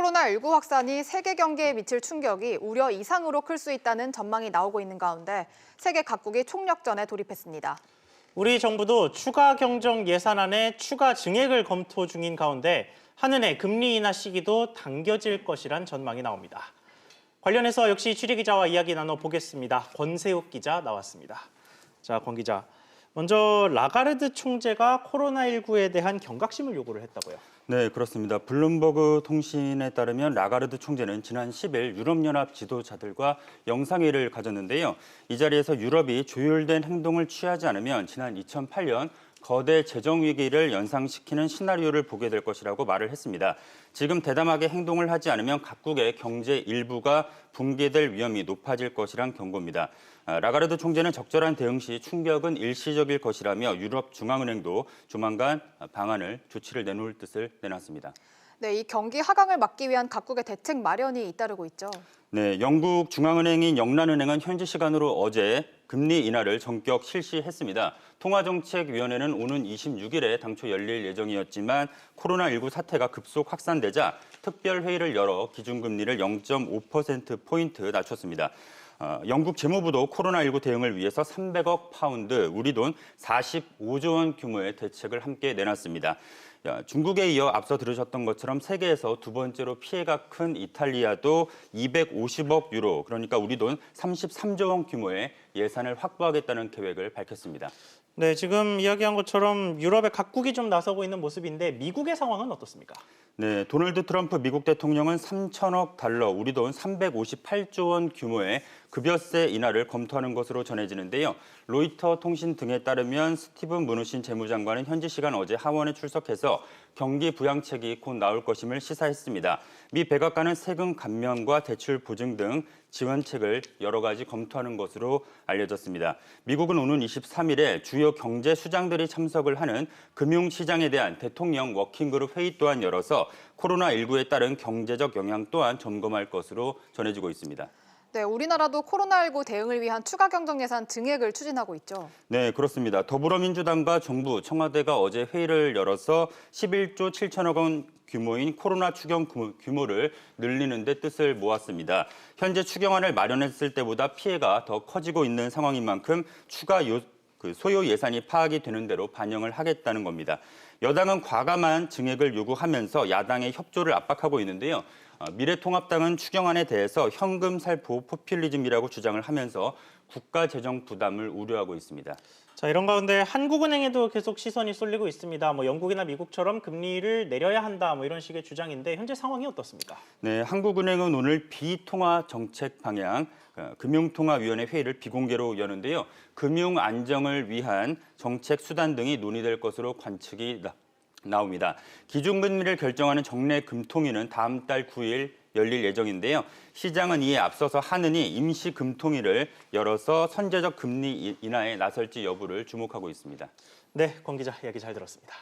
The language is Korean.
코로나19 확산이 세계 경제에 미칠 충격이 우려 이상으로 클 수 있다는 전망이 나오고 있는 가운데 세계 각국이 총력전에 돌입했습니다. 우리 정부도 추가 경정 예산안에 추가 증액을 검토 중인 가운데 한은의 금리 인하 시기도 당겨질 것이란 전망이 나옵니다. 관련해서 역시 취재기자와 이야기 나눠보겠습니다. 권세욱 기자 나왔습니다. 자, 권 기자. 먼저 라가르드 총재가 코로나19에 대한 경각심을 요구를 했다고요. 네, 그렇습니다. 블룸버그 통신에 따르면 라가르드 총재는 지난 10일 유럽연합 지도자들과 영상회의를 가졌는데요. 이 자리에서 유럽이 조율된 행동을 취하지 않으면 지난 2008년 거대 재정 위기를 연상시키는 시나리오를 보게 될 것이라고 말을 했습니다. 지금 대담하게 행동을 하지 않으면 각국의 경제 일부가 붕괴될 위험이 높아질 것이란 경고입니다. 라가르드 총재는 적절한 대응 시 충격은 일시적일 것이라며 유럽 중앙은행도 조만간 조치를 내놓을 뜻을 내놨습니다. 네, 이 경기 하강을 막기 위한 각국의 대책 마련이 잇따르고 있죠. 네, 영국 중앙은행인 영란은행은 현지 시간으로 어제 금리 인하를 전격 실시했습니다. 통화정책위원회는 오는 26일에 당초 열릴 예정이었지만 코로나19 사태가 급속 확산되자 특별회의를 열어 기준금리를 0.5%포인트 낮췄습니다. 영국 재무부도 코로나19 대응을 위해서 300억 파운드, 우리 돈 45조 원 규모의 대책을 함께 내놨습니다. 중국에 이어 앞서 들으셨던 것처럼 세계에서 두 번째로 피해가 큰 이탈리아도 250억 유로, 그러니까 우리 돈 33조 원 규모의 예산을 확보하겠다는 계획을 밝혔습니다. 네, 지금 이야기한 것처럼 유럽의 각국이 좀 나서고 있는 모습인데 미국의 상황은 어떻습니까? 네, 도널드 트럼프 미국 대통령은 3천억 달러, 우리 돈 358조 원 규모의 급여세 인하를 검토하는 것으로 전해지는데요. 로이터 통신 등에 따르면 스티븐 무누신 재무장관은 현지 시간 어제 하원에 출석해서 경기 부양책이 곧 나올 것임을 시사했습니다. 미 백악관은 세금 감면과 대출 보증 등 지원책을 여러 가지 검토하는 것으로 알려졌습니다. 미국은 오는 23일에 주요 경제 수장들이 참석을 하는 금융시장에 대한 대통령 워킹그룹 회의 또한 열어서 코로나19에 따른 경제적 영향 또한 점검할 것으로 전해지고 있습니다. 네, 우리나라도 코로나19 대응을 위한 추가 경정 예산 증액을 추진하고 있죠. 네, 그렇습니다. 더불어민주당과 정부, 청와대가 어제 회의를 열어서 11조 7천억 원 규모인 코로나 추경 규모를 늘리는 데 뜻을 모았습니다. 현재 추경안을 마련했을 때보다 피해가 더 커지고 있는 상황인 만큼 추가 소요 예산이 파악이 되는 대로 반영을 하겠다는 겁니다. 여당은 과감한 증액을 요구하면서 야당의 협조를 압박하고 있는데요. 미래통합당은 추경안에 대해서 현금 살포 포퓰리즘이라고 주장을 하면서 국가 재정 부담을 우려하고 있습니다. 자, 이런 가운데 한국은행에도 계속 시선이 쏠리고 있습니다. 영국이나 미국처럼 금리를 내려야 한다, 이런 식의 주장인데 현재 상황이 어떻습니까? 네, 한국은행은 오늘 비통화 정책 방향 금융통화위원회 회의를 비공개로 여는데요. 금융 안정을 위한 정책 수단 등이 논의될 것으로 관측이 나옵니다. 기준금리를 결정하는 정례 금통위는 다음 달 9일 열릴 예정인데요. 시장은 이에 앞서서 한은이 임시 금통위를 열어서 선제적 금리 인하에 나설지 여부를 주목하고 있습니다. 네, 권 기자 이야기 잘 들었습니다.